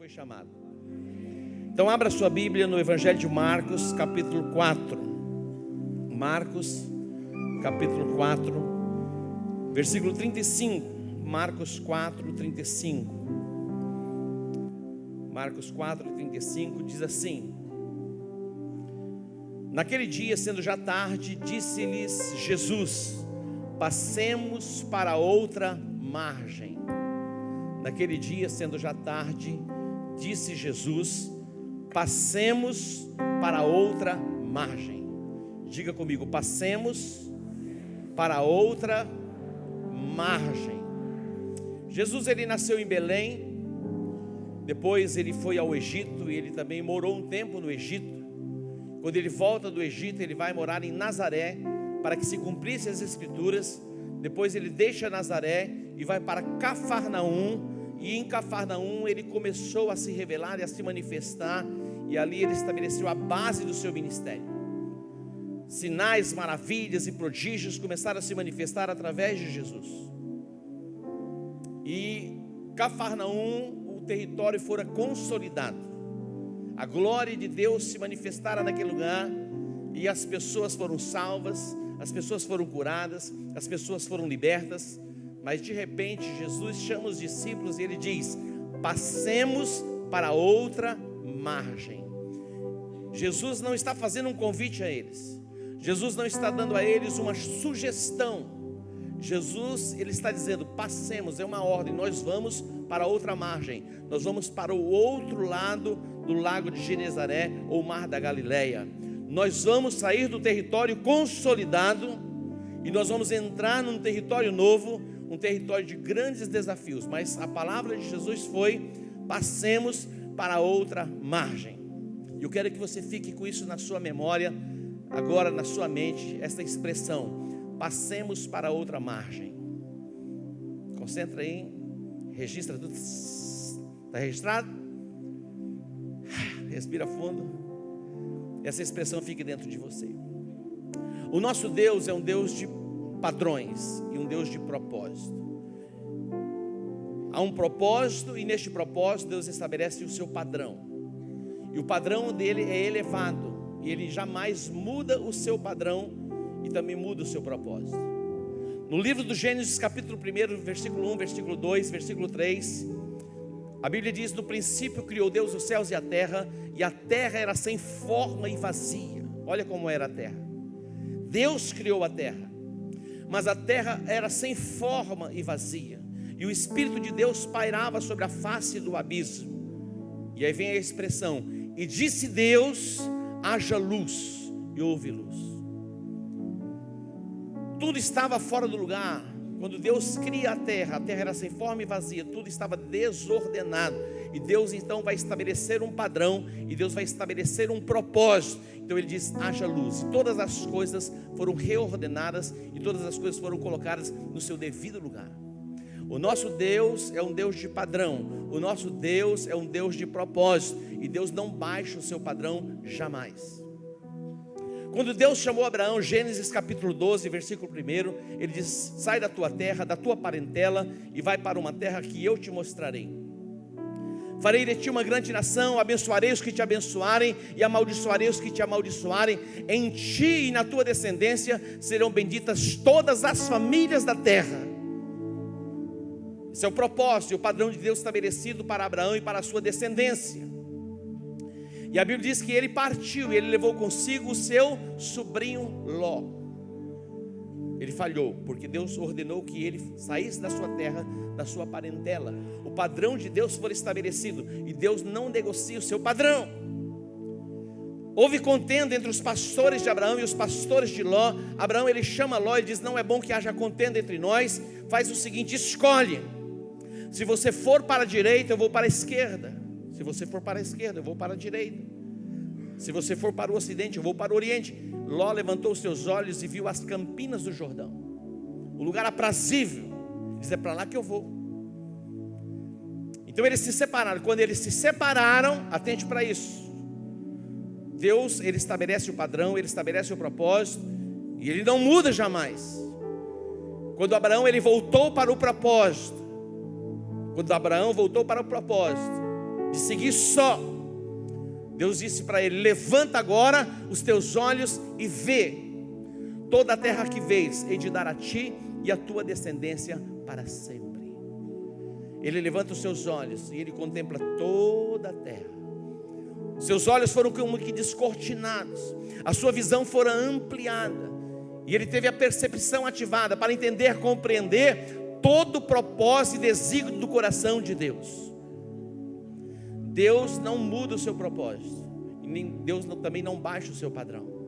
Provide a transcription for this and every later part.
foi chamado. Então abra sua Bíblia no Evangelho de Marcos, capítulo 4. Marcos, capítulo 4, versículo 35. Marcos 4, 35. Marcos 4, 35 diz assim: Naquele dia, sendo já tarde, disse-lhes Jesus: passemos para outra margem. Naquele dia, sendo já tarde, disse Jesus: passemos para outra margem. Diga comigo: passemos para outra margem. Jesus, ele nasceu em Belém, depois ele foi ao Egito e ele também morou um tempo no Egito. Quando ele volta do Egito, ele vai morar em Nazaré, para que se cumprissem as Escrituras. Depois ele deixa Nazaré e vai para Cafarnaum, e em Cafarnaum ele começou a se revelar e a se manifestar, e ali ele estabeleceu a base do seu ministério. Sinais, maravilhas e prodígios começaram a se manifestar através de Jesus. E Cafarnaum, o território fora consolidado. A glória de Deus se manifestara naquele lugar, e as pessoas foram salvas, as pessoas foram curadas, as pessoas foram libertas. Mas de repente Jesus chama os discípulos e ele diz: passemos para outra margem. Jesus não está fazendo um convite a eles, Jesus não está dando a eles uma sugestão. Jesus, ele está dizendo: passemos, é uma ordem, nós vamos para outra margem, nós vamos para o outro lado do lago de Genezaré, ou mar da Galileia. Nós vamos sair do território consolidado e nós vamos entrar num território novo, um território de grandes desafios. Mas a palavra de Jesus foi: passemos para outra margem. E eu quero que você fique com isso na sua memória, agora na sua mente, essa expressão: passemos para outra margem. Concentra aí, registra tudo. Está registrado? Respira fundo. Essa expressão fique dentro de você. O nosso Deus é um Deus de padrões e um Deus de propósito. Há um propósito, e neste propósito Deus estabelece o seu padrão. E o padrão dele é elevado, e ele jamais muda o seu padrão e também muda o seu propósito. No livro do Gênesis, capítulo 1, versículo 1, versículo 2, versículo 3, a Bíblia diz: no princípio criou Deus os céus e a terra era sem forma e vazia. Olha como era a terra. Deus criou a terra, mas a terra era sem forma e vazia, e o Espírito de Deus pairava sobre a face do abismo. E aí vem a expressão: e disse Deus: haja luz, e houve luz. Tudo estava fora do lugar. Quando Deus cria a terra era sem forma e vazia, tudo estava desordenado. E Deus então vai estabelecer um padrão, e Deus vai estabelecer um propósito. Então ele diz: haja luz, e todas as coisas foram reordenadas, e todas as coisas foram colocadas no seu devido lugar. O nosso Deus é um Deus de padrão, o nosso Deus é um Deus de propósito, e Deus não baixa o seu padrão jamais. Quando Deus chamou Abraão, Gênesis capítulo 12, versículo 1, ele diz: sai da tua terra, da tua parentela, e vai para uma terra que eu te mostrarei. Farei de ti uma grande nação, abençoarei os que te abençoarem, e amaldiçoarei os que te amaldiçoarem. Em ti e na tua descendência serão benditas todas as famílias da terra. Esse é o propósito e o padrão de Deus estabelecido para Abraão e para a sua descendência. E a Bíblia diz que ele partiu, e ele levou consigo o seu sobrinho Ló. Ele falhou, porque Deus ordenou que ele saísse da sua terra, da sua parentela. O padrão de Deus foi estabelecido, e Deus não negocia o seu padrão. Houve contenda entre os pastores de Abraão e os pastores de Ló. Abraão, ele chama Ló e diz: não é bom que haja contenda entre nós. Faz o seguinte: escolhe. Se você for para a direita, eu vou para a esquerda. Se você for para a esquerda, eu vou para a direita. Se você for para o ocidente, eu vou para o oriente. Ló levantou os seus olhos e viu as campinas do Jordão, o lugar aprazível. Diz: é para lá que eu vou. Então eles se separaram. Quando eles se separaram, atente para isso. Deus, ele estabelece o padrão, ele estabelece o propósito, e ele não muda jamais. Quando Abraão, ele voltou para o propósito, de seguir só. Deus disse para ele: levanta agora os teus olhos e vê. Toda a terra que vês, hei de dar a ti e a tua descendência para sempre. Ele levanta os seus olhos e ele contempla toda a terra. Seus olhos foram como que descortinados, a sua visão fora ampliada, e ele teve a percepção ativada para entender, compreender todo o propósito e desígnio do coração de Deus. Deus não muda o seu propósito, e nem Deus também não baixa o seu padrão.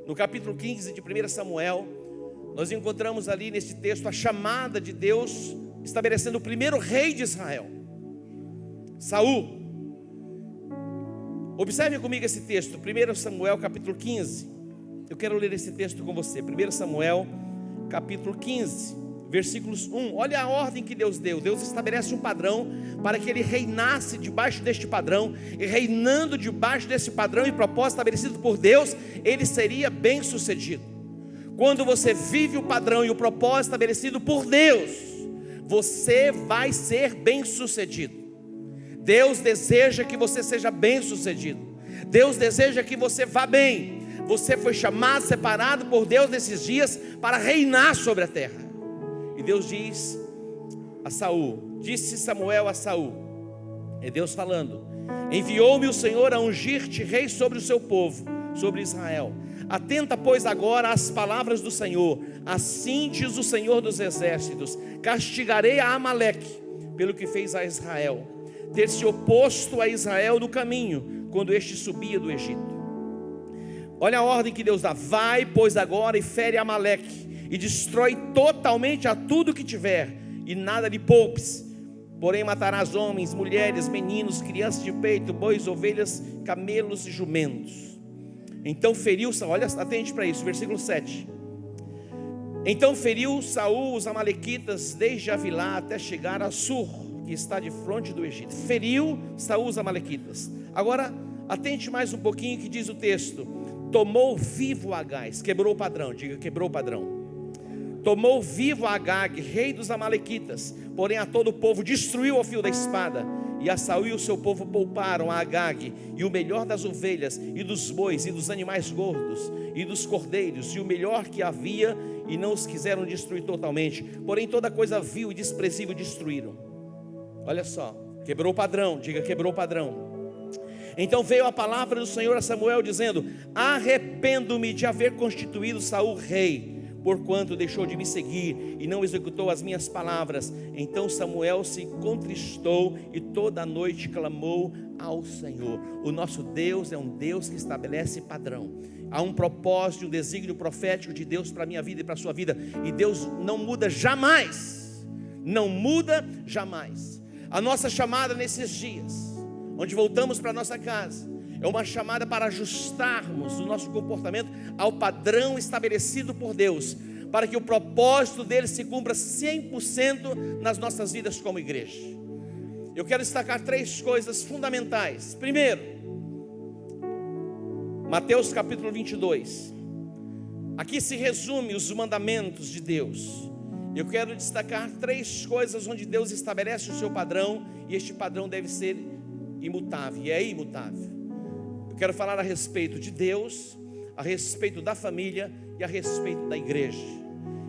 No capítulo 15 de 1 Samuel, nós encontramos ali nesse texto a chamada de Deus estabelecendo o primeiro rei de Israel, Saul. Observe comigo esse texto, 1 Samuel capítulo 15. Eu quero ler esse texto com você. 1 Samuel capítulo 15, versículos 1. Olha a ordem que Deus deu. Deus estabelece um padrão para que ele reinasse debaixo deste padrão. E reinando debaixo desse padrão e propósito estabelecido por Deus, ele seria bem sucedido. Quando você vive o padrão e o propósito estabelecido por Deus, você vai ser bem sucedido. Deus deseja que você seja bem sucedido. Deus deseja que você vá bem. Você foi chamado, separado por Deus nesses dias para reinar sobre a terra. E Deus diz a Saul, disse Samuel a Saul, é Deus falando: enviou-me o Senhor a ungir-te rei sobre o seu povo, sobre Israel. Atenta, pois, agora às palavras do Senhor. Assim diz o Senhor dos exércitos: castigarei a Amaleque pelo que fez a Israel, ter se oposto a Israel no caminho, quando este subia do Egito. Olha a ordem que Deus dá: vai, pois, agora e fere Amaleque, e destrói totalmente a tudo que tiver, e nada lhe poupes. Porém matarás homens, mulheres, meninos, crianças de peito, bois, ovelhas, camelos e jumentos. Então feriu, olha, atente para isso, versículo 7. Então feriu Saul os amalequitas desde Avilá até chegar a Sur, que está de fronte do Egito. Feriu Saul os amalequitas. Agora atente mais um pouquinho que diz o texto: tomou vivo Agag, quebrou o padrão, diga quebrou o padrão. Tomou vivo Agag, rei dos amalequitas, porém a todo o povo destruiu ao fio da espada. E a Saul e o seu povo pouparam a Agag, e o melhor das ovelhas, e dos bois, e dos animais gordos, e dos cordeiros, e o melhor que havia, e não os quiseram destruir totalmente. Porém toda coisa vil e desprezível destruíram. Olha só, quebrou o padrão, diga quebrou o padrão. Então veio a palavra do Senhor a Samuel dizendo: arrependo-me de haver constituído Saul rei, porquanto deixou de me seguir e não executou as minhas palavras. Então Samuel se contristou e toda a noite clamou ao Senhor. O nosso Deus é um Deus que estabelece padrão. Há um propósito, um desígnio profético de Deus para a minha vida e para a sua vida, e Deus não muda jamais. Não muda jamais. A nossa chamada nesses dias, onde voltamos para a nossa casa, é uma chamada para ajustarmos o nosso comportamento ao padrão estabelecido por Deus, para que o propósito dele se cumpra 100% nas nossas vidas como igreja. Eu quero destacar 3 coisas fundamentais. Primeiro, Mateus capítulo 22. Aqui se resume os mandamentos de Deus. Eu quero destacar 3 coisas onde Deus estabelece o seu padrão, e este padrão deve ser imutável, e é imutável. Eu quero falar a respeito de Deus, a respeito da família e a respeito da igreja.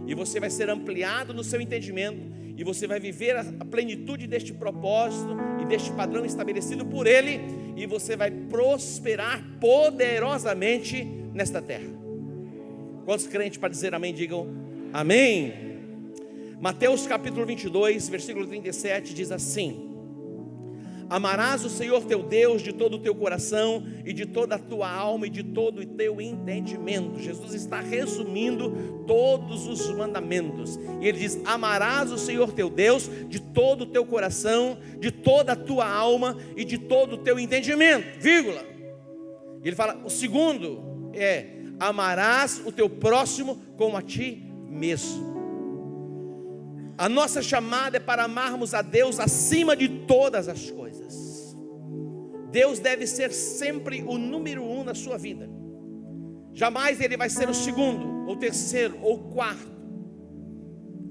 E você vai ser ampliado no seu entendimento, e você vai viver a plenitude deste propósito e deste padrão estabelecido por Ele, e você vai prosperar poderosamente nesta terra. Quantos crentes para dizer amém, digam amém? Mateus capítulo 22, versículo 37 diz assim: amarás o Senhor teu Deus de todo o teu coração e de toda a tua alma e de todo o teu entendimento. Jesus está resumindo todos os mandamentos, e ele diz: amarás o Senhor teu Deus de todo o teu coração, de toda a tua alma e de todo o teu entendimento, vírgula. Ele fala, o segundo é: amarás o teu próximo como a ti mesmo. A nossa chamada é para amarmos a Deus acima de todas as coisas. Deus deve ser sempre o número 1 na sua vida. Jamais Ele vai ser o segundo, ou terceiro, ou quarto.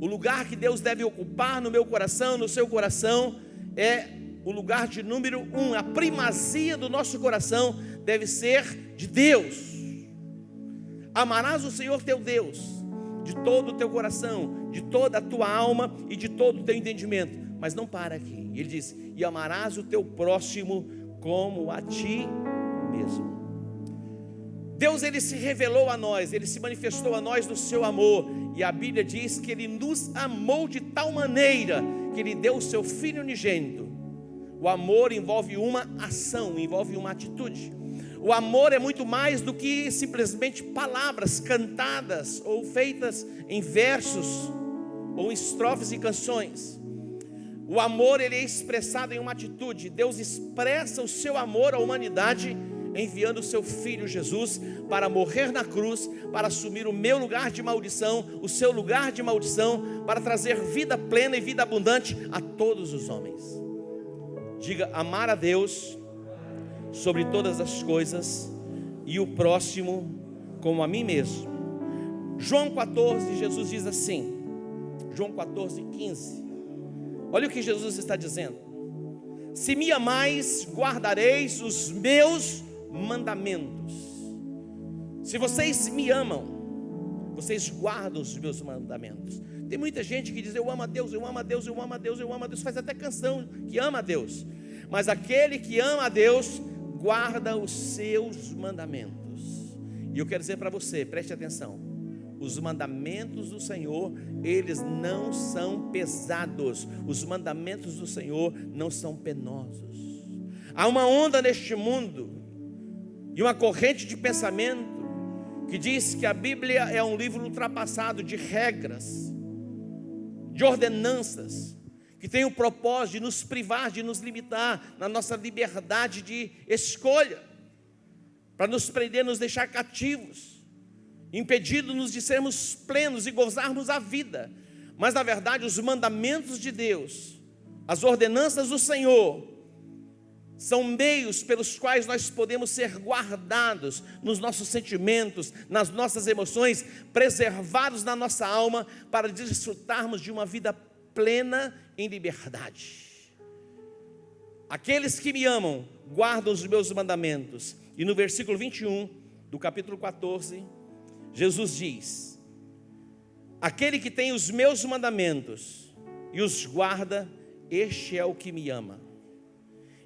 O lugar que Deus deve ocupar no meu coração, no seu coração, é o lugar de número 1, a primazia do nosso coração deve ser de Deus. Amarás o Senhor teu Deus de todo o teu coração, de toda a tua alma e de todo o teu entendimento. Mas não para aqui. Ele diz: e amarás o teu próximo como a ti mesmo. Deus, ele se revelou a nós, ele se manifestou a nós no seu amor, e a Bíblia diz que ele nos amou de tal maneira que ele deu o seu Filho unigênito. O amor envolve uma ação, envolve uma atitude. O amor é muito mais do que simplesmente palavras cantadas ou feitas em versos ou em estrofes e canções. O amor, ele é expressado em uma atitude. Deus expressa o seu amor à humanidade enviando o seu Filho Jesus para morrer na cruz, para assumir o meu lugar de maldição, o seu lugar de maldição, para trazer vida plena e vida abundante a todos os homens. Diga: amar a Deus sobre todas as coisas e o próximo como a mim mesmo. João 14, Jesus diz assim, João 14, 15. Olha o que Jesus está dizendo: se me amais, guardareis os meus mandamentos. Se vocês me amam, vocês guardam os meus mandamentos. Tem muita gente que diz: eu amo a Deus, eu amo a Deus, eu amo a Deus, eu amo a Deus. Faz até canção que ama a Deus. Mas aquele que ama a Deus guarda os seus mandamentos. E eu quero dizer para você, preste atenção: os mandamentos do Senhor, eles não são pesados. Os mandamentos do Senhor não são penosos. Há uma onda neste mundo e uma corrente de pensamento que diz que a Bíblia é um livro ultrapassado de regras, de ordenanças, que tem o propósito de nos privar, de nos limitar na nossa liberdade de escolha, para nos prender, nos deixar cativos, impedindo-nos de sermos plenos e gozarmos a vida. Mas na verdade os mandamentos de Deus, as ordenanças do Senhor, são meios pelos quais nós podemos ser guardados nos nossos sentimentos, nas nossas emoções, preservados na nossa alma, para desfrutarmos de uma vida plena em liberdade. Aqueles que me amam guardam os meus mandamentos. E no versículo 21 do capítulo 14, Jesus diz: aquele que tem os meus mandamentos e os guarda, este é o que me ama.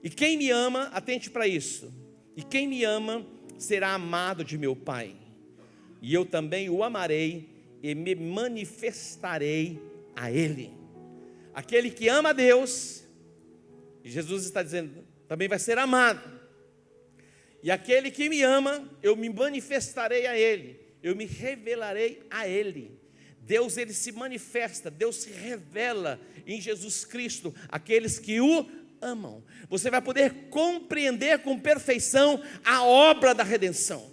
E quem me ama, atente para isso, e quem me ama será amado de meu Pai, e eu também o amarei e me manifestarei a Ele. Aquele que ama a Deus, e Jesus está dizendo, também vai ser amado. E aquele que me ama, eu me manifestarei a Ele, eu me revelarei a Ele. Deus, ele se manifesta, Deus se revela em Jesus Cristo, aqueles que o amam. Você vai poder compreender com perfeição a obra da redenção.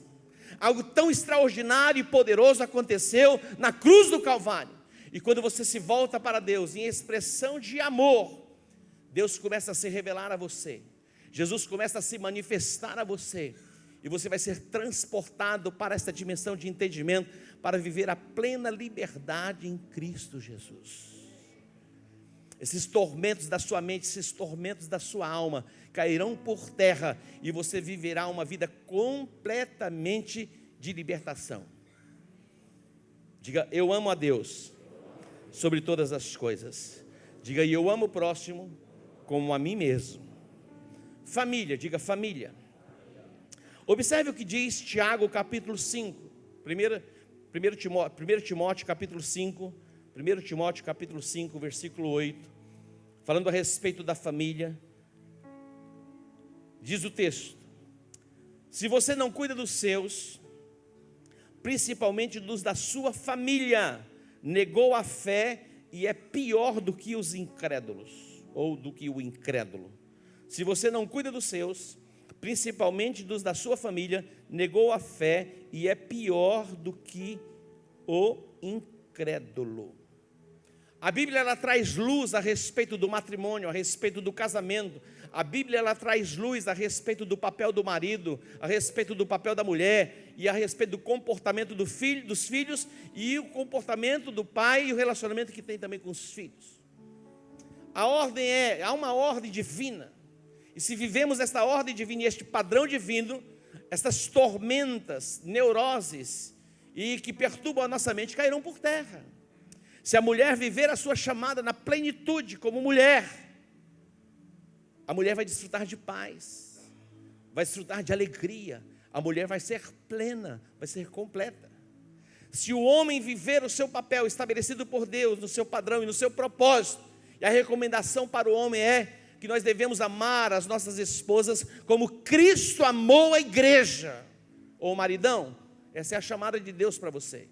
Algo tão extraordinário e poderoso aconteceu na cruz do Calvário. E quando você se volta para Deus em expressão de amor, Deus começa a se revelar a você, Jesus começa a se manifestar a você, e você vai ser transportado para esta dimensão de entendimento, para viver a plena liberdade em Cristo Jesus. Esses tormentos da sua mente, esses tormentos da sua alma cairão por terra, e você viverá uma vida completamente de libertação. Diga: eu amo a Deus sobre todas as coisas. Diga: e eu amo o próximo como a mim mesmo. Família, diga família. Observe o que diz Tiago capítulo 5, 1 Timóteo capítulo 5, 1 Timóteo capítulo 5, versículo 8, falando a respeito da família. Diz o texto: se você não cuida dos seus, principalmente dos da sua família, negou a fé e é pior do que os incrédulos, ou do que o incrédulo. Se você não cuida dos seus, principalmente dos da sua família, negou a fé e é pior do que o incrédulo. A Bíblia, ela traz luz a respeito do matrimônio, a respeito do casamento. A Bíblia, ela traz luz a respeito do papel do marido, a respeito do papel da mulher, e a respeito do comportamento dos filhos, e o comportamento do pai, e o relacionamento que tem também com os filhos. Há uma ordem divina. E se vivemos esta ordem divina e este padrão divino, estas tormentas, neuroses e que perturbam a nossa mente cairão por terra. Se a mulher viver a sua chamada na plenitude como mulher, a mulher vai desfrutar de paz, vai desfrutar de alegria, a mulher vai ser plena, vai ser completa. Se o homem viver o seu papel estabelecido por Deus, no seu padrão e no seu propósito, e a recomendação para o homem é que nós devemos amar as nossas esposas como Cristo amou a igreja. Ô maridão, essa é a chamada de Deus para você.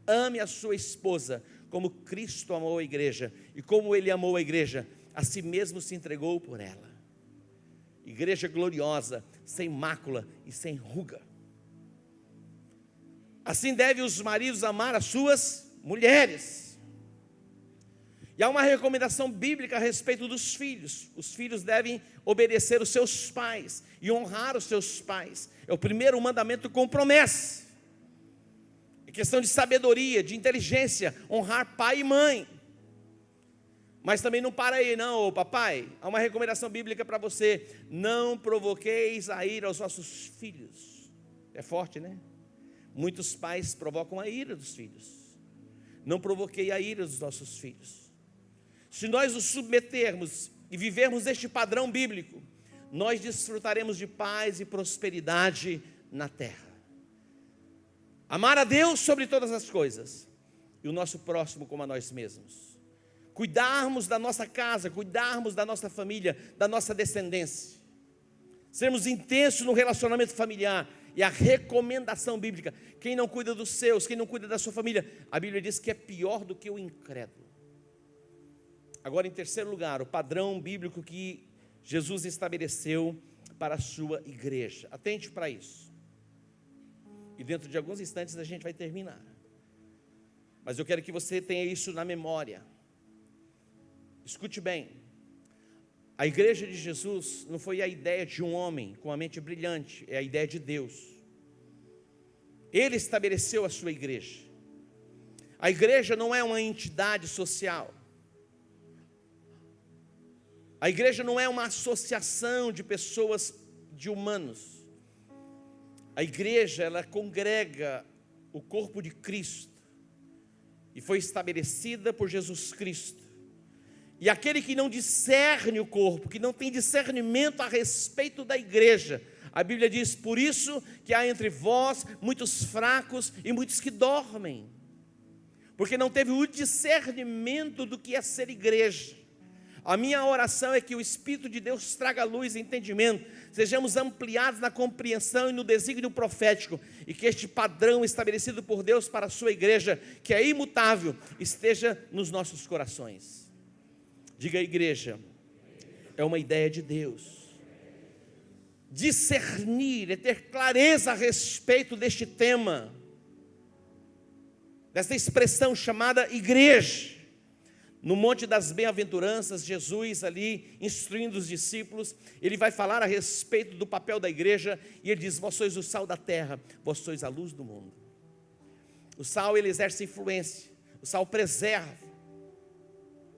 Ame a sua esposa como Cristo amou a igreja, e como Ele amou a igreja, a si mesmo se entregou por ela. Igreja gloriosa, sem mácula e sem ruga. Assim devem os maridos amar as suas mulheres. E há uma recomendação bíblica a respeito dos filhos. Os filhos devem obedecer os seus pais e honrar os seus pais. É o primeiro mandamento com promessa. É questão de sabedoria, de inteligência, honrar pai e mãe. Mas também não para aí não, papai. Há uma recomendação bíblica para você: não provoqueis a ira aos vossos filhos. É forte, né? Muitos pais provocam a ira dos filhos. Não provoquei a ira dos nossos filhos. Se nós nos submetermos e vivermos este padrão bíblico, nós desfrutaremos de paz e prosperidade na terra. Amar a Deus sobre todas as coisas, e o nosso próximo como a nós mesmos. Cuidarmos da nossa casa, cuidarmos da nossa família, da nossa descendência. Sermos intensos no relacionamento familiar. E a recomendação bíblica: quem não cuida dos seus, quem não cuida da sua família, a Bíblia diz que é pior do que o incrédulo. Agora, em terceiro lugar, o padrão bíblico que Jesus estabeleceu para a sua igreja. Atente para isso. E dentro de alguns instantes a gente vai terminar. Mas eu quero que você tenha isso na memória. Escute bem. A igreja de Jesus não foi a ideia de um homem com a mente brilhante, é a ideia de Deus. Ele estabeleceu a sua igreja. A igreja não é uma entidade social. A igreja não é uma associação de pessoas, de humanos. A igreja, ela congrega o corpo de Cristo e foi estabelecida por Jesus Cristo. E aquele que não discerne o corpo, que não tem discernimento a respeito da igreja, a Bíblia diz: por isso que há entre vós muitos fracos e muitos que dormem, porque não teve o discernimento do que é ser igreja. A minha oração é que o Espírito de Deus traga luz e entendimento, sejamos ampliados na compreensão e no desígnio profético, e que este padrão estabelecido por Deus para a sua igreja, que é imutável, esteja nos nossos corações. Diga: igreja é uma ideia de Deus. Discernir é ter clareza a respeito deste tema, desta expressão chamada igreja. No Monte das Bem-aventuranças, Jesus ali instruindo os discípulos, ele vai falar a respeito do papel da igreja, e ele diz: vós sois o sal da terra, vós sois a luz do mundo. O sal, ele exerce influência, o sal preserva.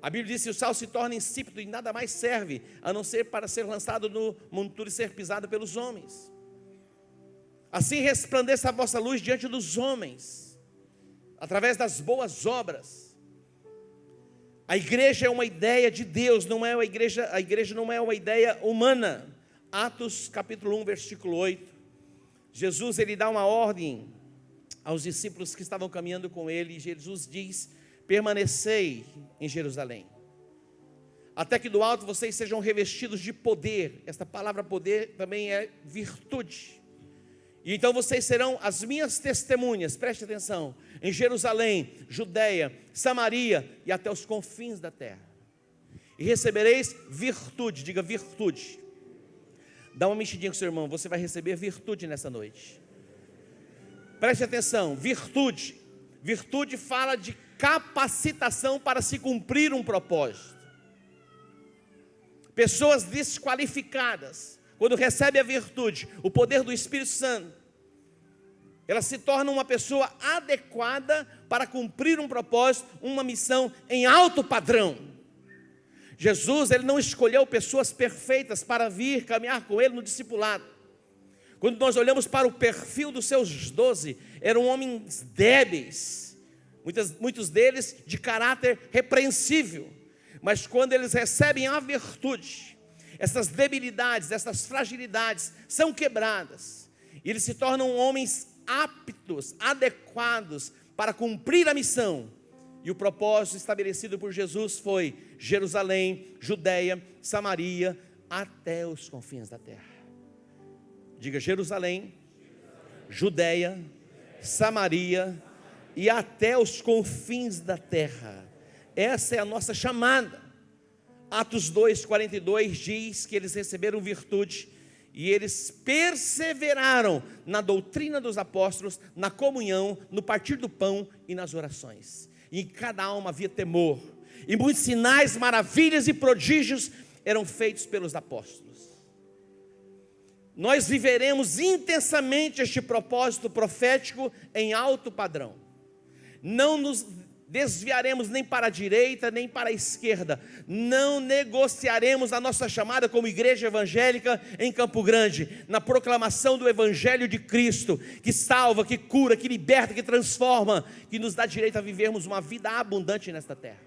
A Bíblia diz que o sal se torna insípido e nada mais serve, a não ser para ser lançado no monturo e ser pisado pelos homens. Assim resplandeça a vossa luz diante dos homens, através das boas obras. A igreja é uma ideia de Deus, a igreja não é uma ideia humana. Atos capítulo 1, versículo 8. Jesus, ele dá uma ordem aos discípulos que estavam caminhando com ele, e Jesus diz: permanecei em Jerusalém, até que do alto vocês sejam revestidos de poder. Esta palavra poder também é virtude. E então vocês serão as minhas testemunhas, preste atenção, em Jerusalém, Judeia, Samaria e até os confins da terra. E recebereis virtude, diga virtude. Dá uma mexidinha com o seu irmão, você vai receber virtude nessa noite. Preste atenção, virtude. Virtude fala de capacitação para se cumprir um propósito. Pessoas desqualificadas, quando recebem a virtude, o poder do Espírito Santo, ela se torna uma pessoa adequada para cumprir um propósito, uma missão em alto padrão. Jesus, ele não escolheu pessoas perfeitas para vir caminhar com ele no discipulado. Quando nós olhamos para o perfil dos seus 12, eram homens débeis, muitos deles de caráter repreensível, mas quando eles recebem a virtude, essas debilidades, essas fragilidades são quebradas, e eles se tornam homens aptos, adequados para cumprir a missão. E o propósito estabelecido por Jesus foi Jerusalém, Judeia, Samaria, até os confins da terra. Diga: Jerusalém, Judeia, Samaria e até os confins da terra. Essa é a nossa chamada. Atos 2:42 diz que eles receberam virtude e eles perseveraram na doutrina dos apóstolos, na comunhão, no partir do pão e nas orações. E em cada alma havia temor, e muitos sinais, maravilhas e prodígios eram feitos pelos apóstolos. Nós viveremos intensamente este propósito profético em alto padrão. Não nos desviaremos nem para a direita, nem para a esquerda. Não negociaremos a nossa chamada como igreja evangélica em Campo Grande, na proclamação do Evangelho de Cristo, que salva, que cura, que liberta, que transforma, que nos dá direito a vivermos uma vida abundante nesta terra.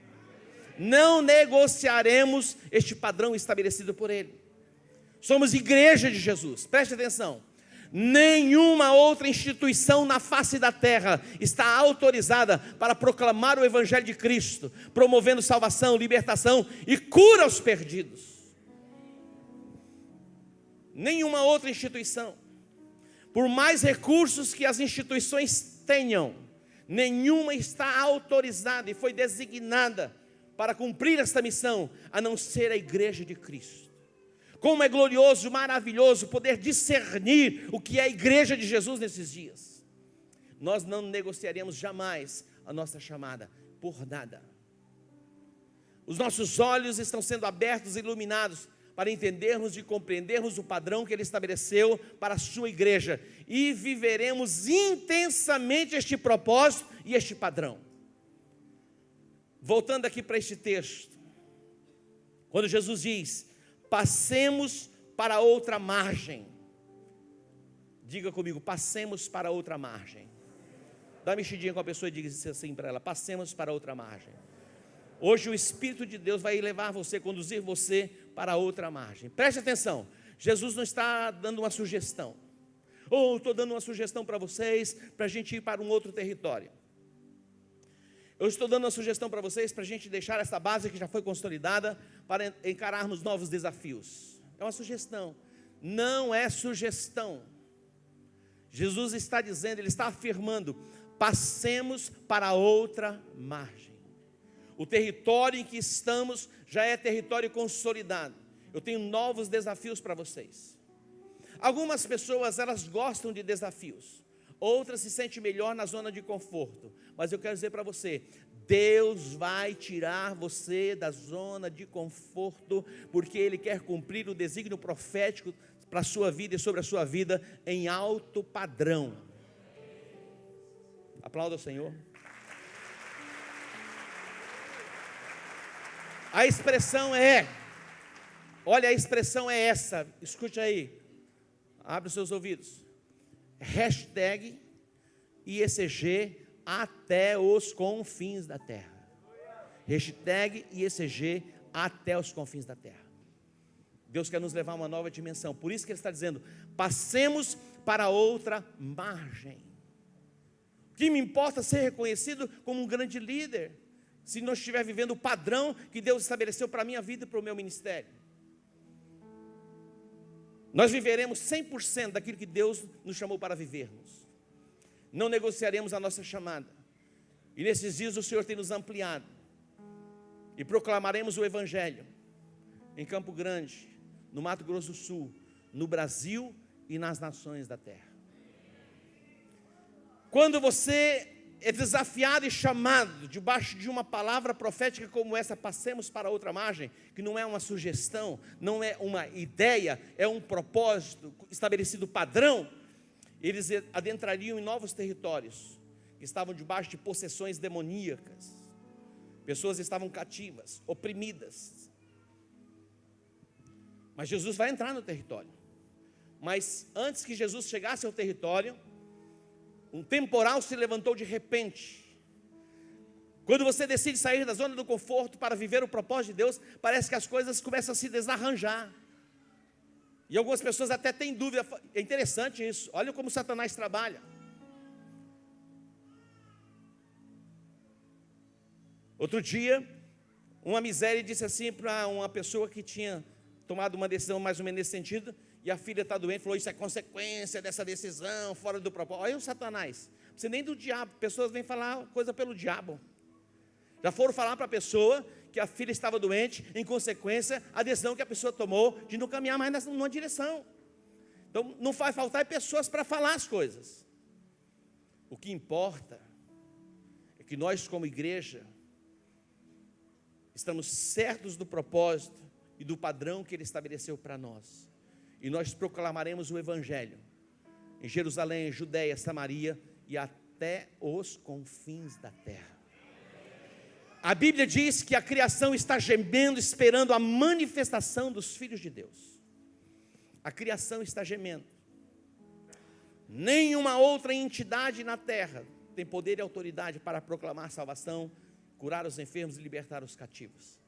Não negociaremos este padrão estabelecido por Ele. Somos igreja de Jesus, preste atenção. Nenhuma outra instituição na face da terra está autorizada para proclamar o Evangelho de Cristo, promovendo salvação, libertação e cura aos perdidos. Nenhuma outra instituição, por mais recursos que as instituições tenham, nenhuma está autorizada e foi designada para cumprir esta missão, a não ser a igreja de Cristo. Como é glorioso, maravilhoso poder discernir o que é a igreja de Jesus nesses dias. Nós não negociaremos jamais a nossa chamada por nada. Os nossos olhos estão sendo abertos e iluminados para entendermos e compreendermos o padrão que Ele estabeleceu para a sua igreja, e viveremos intensamente este propósito e este padrão. Voltando aqui para este texto, quando Jesus diz: passemos para outra margem. Diga comigo: passemos para outra margem. Dá uma mexidinha com a pessoa e diga assim para ela: passemos para outra margem. Hoje o Espírito de Deus vai levar você, conduzir você para outra margem. Preste atenção, Jesus não está dando uma sugestão. Estou dando uma sugestão para vocês, para a gente ir para um outro território. Eu estou dando uma sugestão para vocês, para a gente deixar essa base que já foi consolidada, para encararmos novos desafios. É uma sugestão, não é sugestão. Jesus está dizendo, Ele está afirmando: passemos para outra margem. O território em que estamos já é território consolidado. Eu tenho novos desafios para vocês. Algumas pessoas, elas gostam de desafios. Outras se sentem melhor na zona de conforto. Mas eu quero dizer para você: Deus vai tirar você da zona de conforto, porque Ele quer cumprir o desígnio profético para a sua vida e sobre a sua vida em alto padrão. Aplauda o Senhor. A expressão é, olha, a expressão é essa, escute aí, abre os seus ouvidos. Hashtag IECG até os confins da terra. Hashtag IECG até os confins da terra. Deus quer nos levar a uma nova dimensão. Por isso que Ele está dizendo: passemos para outra margem. O que me importa é ser reconhecido como um grande líder, se não estiver vivendo o padrão que Deus estabeleceu para a minha vida e para o meu ministério. Nós viveremos 100% daquilo que Deus nos chamou para vivermos. Não negociaremos a nossa chamada. E nesses dias o Senhor tem nos ampliado. E proclamaremos o Evangelho em Campo Grande, no Mato Grosso do Sul, no Brasil e nas nações da terra. Quando você é desafiado e chamado debaixo de uma palavra profética como essa: passemos para outra margem, que não é uma sugestão, não é uma ideia, é um propósito estabelecido, padrão. Eles adentrariam em novos territórios que estavam debaixo de possessões demoníacas. Pessoas estavam cativas, oprimidas, Mas Jesus vai entrar no território. Mas antes que Jesus chegasse ao território, um temporal se levantou de repente. Quando você decide sair da zona do conforto para viver o propósito de Deus, parece que as coisas começam a se desarranjar. E algumas pessoas até têm dúvida. É interessante isso. Olha como Satanás trabalha. Outro dia, uma miséria disse assim para uma pessoa que tinha tomado uma decisão mais ou menos nesse sentido, e a filha está doente, falou: isso é consequência dessa decisão, fora do propósito. Olha o Satanás, você nem do diabo, pessoas vêm falar coisa pelo diabo. Já foram falar para a pessoa que a filha estava doente, em consequência, a decisão que a pessoa tomou de não caminhar mais numa direção. Então, não vai faltar pessoas para falar as coisas. O que importa é que nós, como igreja, estamos certos do propósito e do padrão que Ele estabeleceu para nós. E nós proclamaremos o Evangelho em Jerusalém, Judeia, Samaria e até os confins da terra. A Bíblia diz que a criação está gemendo, esperando a manifestação dos filhos de Deus. A criação está gemendo. Nenhuma outra entidade na terra tem poder e autoridade para proclamar salvação, curar os enfermos e libertar os cativos.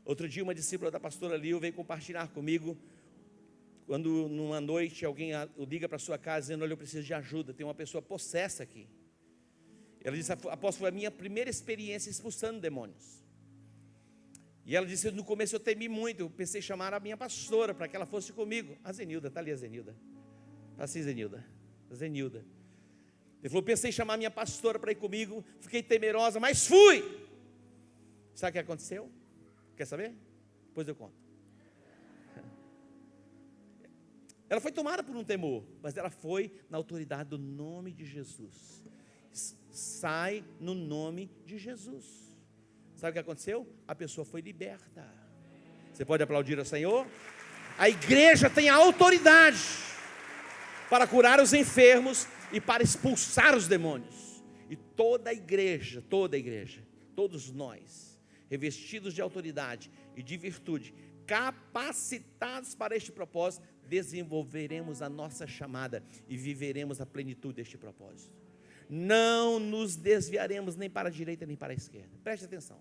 Outro dia, uma discípula da pastora Lil veio compartilhar comigo, quando numa noite alguém liga para a sua casa dizendo: olha, eu preciso de ajuda, tem uma pessoa possessa aqui. Ela disse: apóstolo, foi a minha primeira experiência expulsando demônios. E ela disse: no começo eu temi muito, eu pensei em chamar a minha pastora para que ela fosse comigo. A Zenilda, está ali a Zenilda. Está assim, Zenilda. A Zenilda. Ele falou: pensei em chamar a minha pastora para ir comigo, fiquei temerosa, mas fui. Sabe o que aconteceu? Quer saber? Depois eu conto. Ela foi tomada por um temor, mas ela foi na autoridade do nome de Jesus. Sai no nome de Jesus. Sabe o que aconteceu? A pessoa foi liberta. Você pode aplaudir ao Senhor? A igreja tem a autoridade para curar os enfermos e para expulsar os demônios. E toda a igreja, todos nós, revestidos de autoridade e de virtude, capacitados para este propósito, desenvolveremos a nossa chamada e viveremos a plenitude deste propósito. Não nos desviaremos nem para a direita nem para a esquerda. Preste atenção.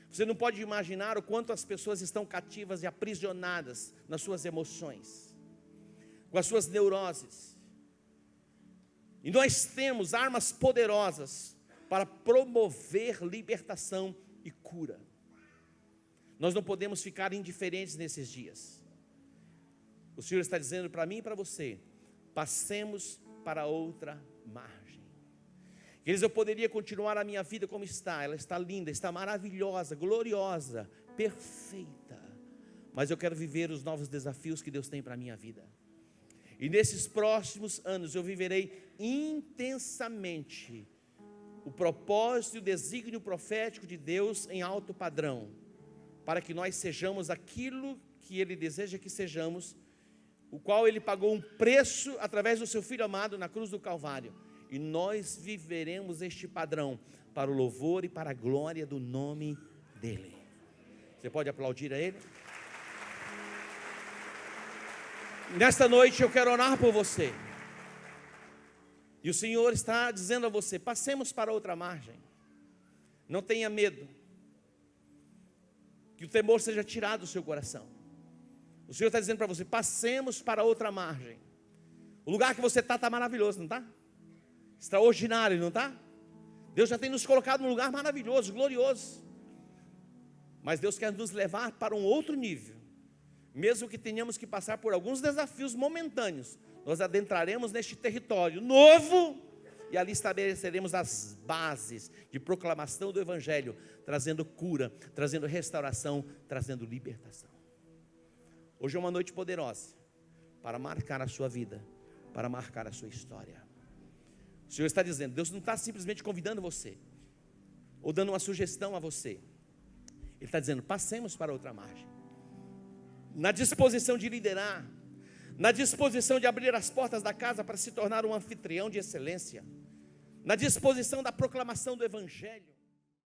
Você não pode imaginar o quanto as pessoas estão cativas e aprisionadas nas suas emoções, com as suas neuroses. E nós temos armas poderosas para promover libertação e cura. Nós não podemos ficar indiferentes nesses dias. O Senhor está dizendo para mim e para você: passemos para outra margem. Queridos, eu poderia continuar a minha vida como está. Ela está linda, está maravilhosa, gloriosa, perfeita. Mas eu quero viver os novos desafios que Deus tem para a minha vida. E nesses próximos anos eu viverei intensamente o propósito e o desígnio profético de Deus em alto padrão, para que nós sejamos aquilo que Ele deseja que sejamos, o qual Ele pagou um preço através do seu Filho amado na cruz do Calvário. E nós viveremos este padrão para o louvor e para a glória do nome dEle. Você pode aplaudir a Ele? Nesta noite eu quero orar por você. E o Senhor está dizendo a você: passemos para outra margem. Não tenha medo. Que o temor seja tirado do seu coração. O Senhor está dizendo para você: passemos para outra margem. O lugar que você está maravilhoso, não está? Extraordinário, não está? Deus já tem nos colocado num lugar maravilhoso, glorioso. Mas Deus quer nos levar para um outro nível. Mesmo que tenhamos que passar por alguns desafios momentâneos, nós adentraremos neste território novo e ali estabeleceremos as bases de proclamação do Evangelho, trazendo cura, trazendo restauração, trazendo libertação. Hoje é uma noite poderosa para marcar a sua vida, para marcar a sua história. O Senhor está dizendo: Deus não está simplesmente convidando você, ou dando uma sugestão a você. Ele está dizendo: passemos para outra margem. Na disposição de liderar, na disposição de abrir as portas da casa para se tornar um anfitrião de excelência, na disposição da proclamação do Evangelho.